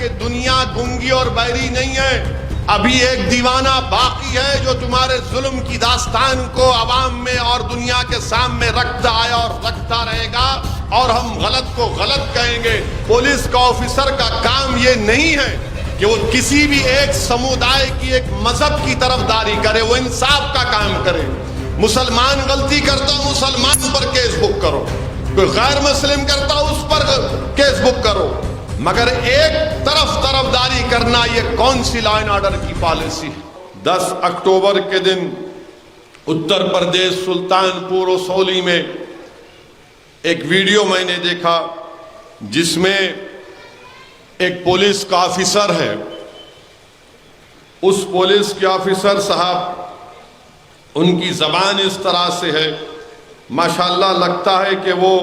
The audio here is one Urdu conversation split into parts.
کہ دنیا گنگی اور بہری نہیں ہے، ابھی ایک دیوانہ باقی ہے جو تمہارے ظلم کی داستان کو عوام میں اور دنیا کے سامنے رکھتا آیا اور رکھتا رہے گا، اور ہم غلط کو غلط کہیں گے۔ پولیس کا آفیسر کا کام یہ نہیں ہے کہ وہ کسی بھی ایک سمودائے کی ایک مذہب کی طرف داری کرے، وہ انصاف کا کام کرے۔ مسلمان غلطی کرتا مسلمان پر کیس بک کرو، کوئی غیر مسلم کرتا اس پر کیس بک کرو، مگر ایک طرف داری کرنا یہ کون سی لا اینڈ آرڈر کی پالیسی؟ 10 اکتوبر کے دن اتر پردیش سلطان پور اسولی میں ایک ویڈیو میں نے دیکھا جس میں ایک پولیس کا آفیسر ہے، اس پولیس کے آفیسر صاحب ان کی زبان اس طرح سے ہے، ماشاءاللہ لگتا ہے کہ وہ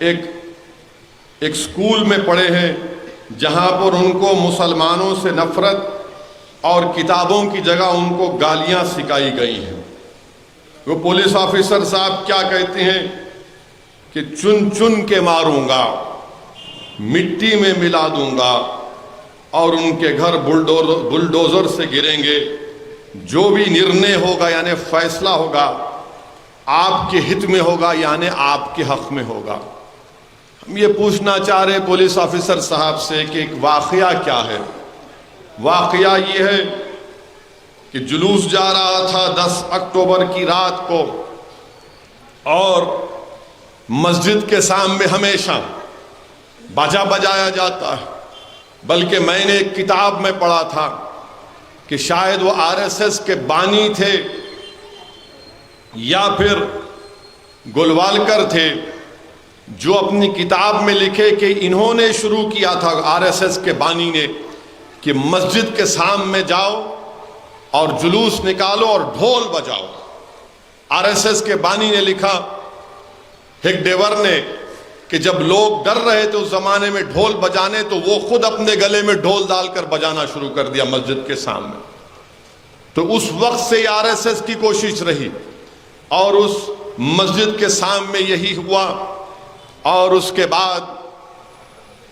ایک سکول میں پڑھے ہیں جہاں پر ان کو مسلمانوں سے نفرت اور کتابوں کی جگہ ان کو گالیاں سکھائی گئی ہیں۔ وہ پولیس آفیسر صاحب کیا کہتے ہیں کہ چن چن کے ماروں گا، مٹی میں ملا دوں گا، اور ان کے گھر بلڈوزر سے گریں گے، جو بھی نرنے ہوگا یعنی فیصلہ ہوگا آپ کے ہت میں ہوگا، یعنی آپ کے حق میں ہوگا۔ ہم یہ پوچھنا چاہ رہے پولیس آفیسر صاحب سے کہ ایک واقعہ کیا ہے؟ واقعہ یہ ہے کہ جلوس جا رہا تھا 10 اکتوبر کی رات کو، اور مسجد کے سامنے ہمیشہ باجا بجایا جاتا ہے، بلکہ میں نے ایک کتاب میں پڑھا تھا کہ شاید وہ RSS کے بانی تھے یا پھر گلوالکر تھے، جو اپنی کتاب میں لکھے کہ انہوں نے شروع کیا تھا، RSS کے بانی نے، کہ مسجد کے سامنے جاؤ اور جلوس نکالو اور ڈھول بجاؤ۔ RSS کے بانی نے لکھا ہک ڈیور نے کہ جب لوگ ڈر رہے تھے اس زمانے میں ڈھول بجانے، تو وہ خود اپنے گلے میں ڈھول ڈال کر بجانا شروع کر دیا مسجد کے سامنے۔ تو اس وقت سے RSS کی کوشش رہی، اور اس مسجد کے سامنے یہی ہوا، اور اس کے بعد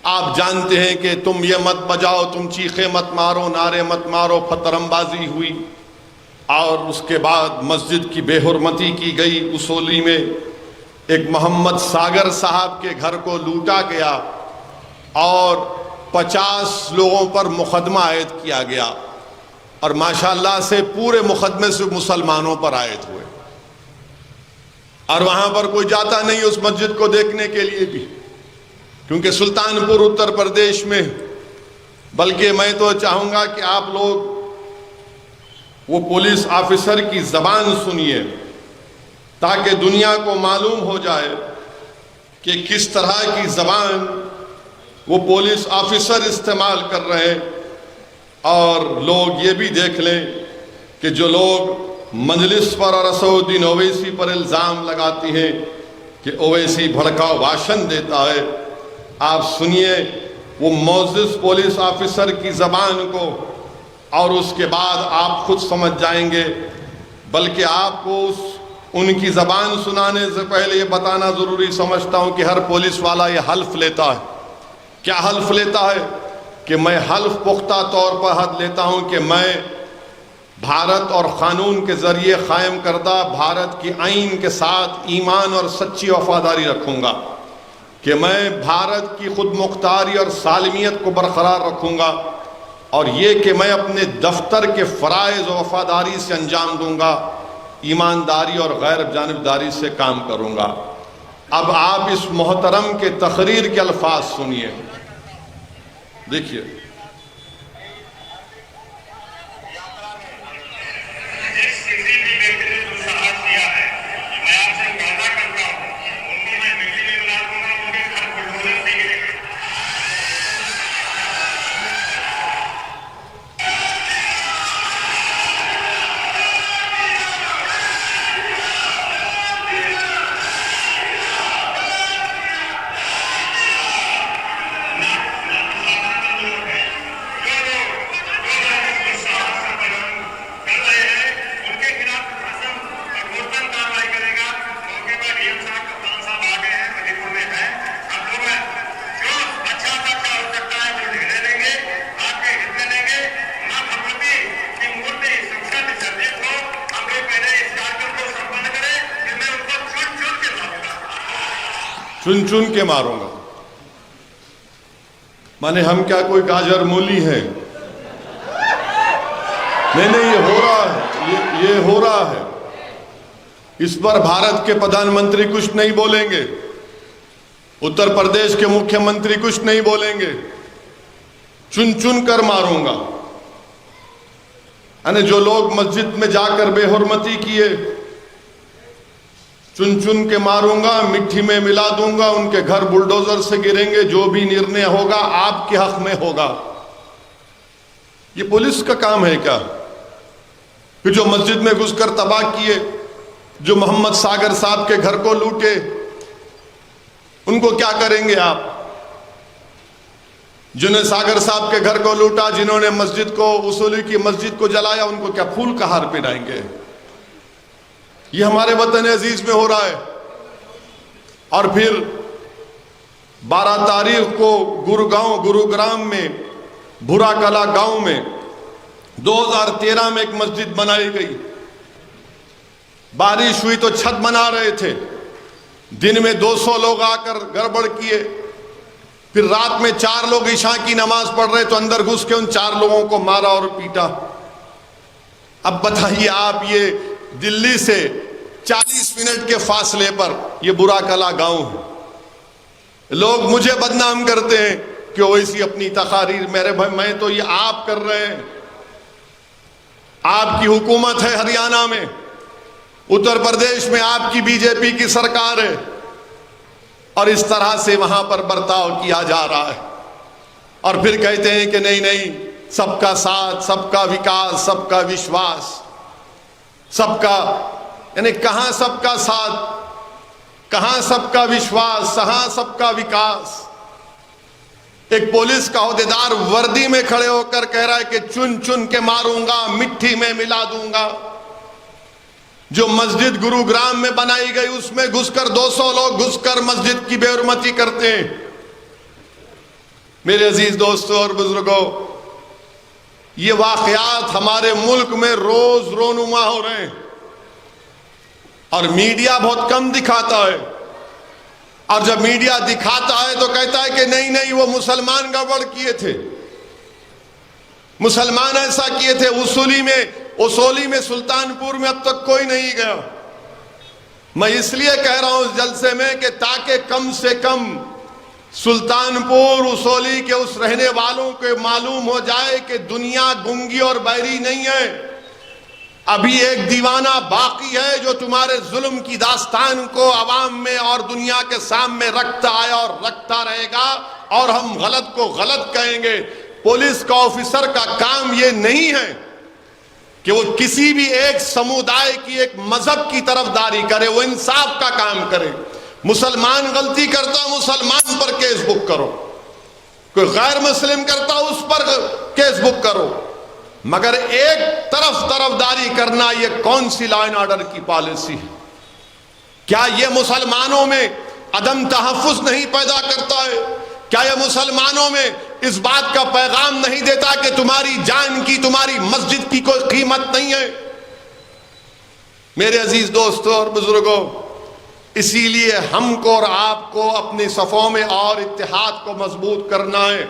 آپ جانتے ہیں کہ تم یہ مت بجاؤ، تم چیخے مت مارو، نعرے مت مارو، پتھرم بازی ہوئی، اور اس کے بعد مسجد کی بے حرمتی کی گئی۔ اسولی میں ایک محمد ساگر صاحب کے گھر کو لوٹا گیا اور 50 لوگوں پر مقدمہ عائد کیا گیا، اور ماشاءاللہ سے پورے مقدمے سے مسلمانوں پر عائد ہوئے، اور وہاں پر کوئی جاتا نہیں اس مسجد کو دیکھنے کے لیے بھی، کیونکہ سلطان پور اتر پردیش میں۔ بلکہ میں تو چاہوں گا کہ آپ لوگ وہ پولیس آفیسر کی زبان سنیے، تاکہ دنیا کو معلوم ہو جائے کہ کس طرح کی زبان وہ پولیس آفیسر استعمال کر رہے ہیں، اور لوگ یہ بھی دیکھ لیں کہ جو لوگ مجلس پر اور اسد الدین اویسی پر الزام لگاتی ہیں کہ اویسی بھڑکاؤ بھاشن دیتا ہے، آپ سنیے وہ معزز پولیس آفیسر کی زبان کو، اور اس کے بعد آپ خود سمجھ جائیں گے۔ بلکہ آپ کو ان کی زبان سنانے سے پہلے یہ بتانا ضروری سمجھتا ہوں کہ ہر پولیس والا یہ حلف لیتا ہے۔ کیا حلف لیتا ہے؟ کہ میں حلف پختہ طور پر حد لیتا ہوں کہ میں بھارت اور قانون کے ذریعے قائم کردہ بھارت کی آئین کے ساتھ ایمان اور سچی وفاداری رکھوں گا، کہ میں بھارت کی خود مختاری اور سالمیت کو برقرار رکھوں گا، اور یہ کہ میں اپنے دفتر کے فرائض و وفاداری سے انجام دوں گا، ایمانداری اور غیر جانبداری سے کام کروں گا۔ اب آپ اس محترم کے تقریر کے الفاظ سنیے، دیکھیے۔ چن چن کے ماروں گا. مانے ہم کیا کوئی گاجر مولی ہیں؟ نہیں یہ ہو رہا ہے، یہ ہو رہا ہے. اس پر بھارت کے پردھان منتری کچھ نہیں بولیں گے، اتر پردیش کے مکھیہ منتری کچھ نہیں بولیں گے. چن چن کر ماروں گا. یعنی جو لوگ مسجد میں جا کر بے حرمتی کیے، چن چن کے ماروں گا، مٹی میں ملا دوں گا، ان کے گھر بلڈوزر سے گریں گے. جو بھی نرنے ہوگا آپ کے حق میں ہوگا. یہ پولیس کا کام ہے کیا؟ کہ جو مسجد میں گھس کر تباہ کیے، جو محمد ساگر صاحب کے گھر کو لوٹے، ان کو کیا کریں گے آپ؟ جنہوں نے ساگر صاحب کے گھر کو لوٹا، جنہوں نے مسجد کو، اصولی کی مسجد کو جلایا، ان کو کیا پھول کا ہار پہنائیں گے؟ یہ ہمارے وطن عزیز میں ہو رہا ہے. اور پھر 12 تاریخ کو گروگرام میں بھورا کلا گاؤں میں 2013 میں ایک مسجد بنائی گئی. بارش ہوئی تو چھت بنا رہے تھے، دن میں 200 لوگ آ کر گڑبڑ کیے. پھر رات میں 4 لوگ عشاء کی نماز پڑھ رہے تو اندر گھس کے ان 4 لوگوں کو مارا اور پیٹا. اب بتائیے آپ، یہ دلی سے 40 منٹ کے فاصلے پر یہ بھورا کلا گاؤں ہے. لوگ مجھے بدنام کرتے ہیں کہ ویسی اپنی تقاریر. میرے بھائی، میں تو یہ آپ کر رہے ہیں. آپ کی حکومت ہے ہریانہ میں، اتر پردیش میں آپ کی بی جے پی کی سرکار ہے، اور اس طرح سے وہاں پر برتاؤ کیا جا رہا ہے. اور پھر کہتے ہیں کہ نہیں سب کا ساتھ، سب کا وکاس، سب کا وشواس، سب کا، یعنی کہاں سب کا ساتھ، کہاں سب کا وشواس، کہاں سب کا وکاس. ایک پولیس کا عہدیدار وردی میں کھڑے ہو کر کہہ رہا ہے کہ چن چن کے ماروں گا، مٹی میں ملا دوں گا. جو مسجد گروگرام میں بنائی گئی، اس میں گھس کر 200 لوگ گھس کر مسجد کی بے حرمتی کرتے ہیں. میرے عزیز دوستوں اور بزرگوں، یہ واقعات ہمارے ملک میں روز رونما ہو رہے ہیں، اور میڈیا بہت کم دکھاتا ہے. اور جب میڈیا دکھاتا ہے تو کہتا ہے کہ نہیں وہ مسلمان گڑبڑ کیے تھے، مسلمان ایسا کیے تھے. اصولی میں سلطان پور میں اب تک کوئی نہیں گیا. میں اس لیے کہہ رہا ہوں اس جلسے میں کہ تاکہ کم سے کم سلطان پور اصولی کے اس رہنے والوں کو معلوم ہو جائے کہ دنیا گنگی اور بہری نہیں ہے. ابھی ایک دیوانہ باقی ہے جو تمہارے ظلم کی داستان کو عوام میں اور دنیا کے سامنے رکھتا آیا اور رکھتا رہے گا، اور ہم غلط کو غلط کہیں گے. پولیس کا آفیسر کا کام یہ نہیں ہے کہ وہ کسی بھی ایک سمودائے کی، ایک مذہب کی طرف داری کرے. وہ انصاف کا کام کرے. مسلمان غلطی کرتا، مسلمان پر کیس بک کرو. کوئی غیر مسلم کرتا، اس پر کیس بک کرو. مگر ایک طرف داری کرنا، یہ کون سی لا اینڈ آرڈر کی پالیسی ہے؟ کیا یہ مسلمانوں میں عدم تحفظ نہیں پیدا کرتا ہے؟ کیا یہ مسلمانوں میں اس بات کا پیغام نہیں دیتا کہ تمہاری جان کی، تمہاری مسجد کی کوئی قیمت نہیں ہے؟ میرے عزیز دوستوں اور بزرگوں، اسی لیے ہم کو اور آپ کو اپنی صفوں میں اور اتحاد کو مضبوط کرنا ہے.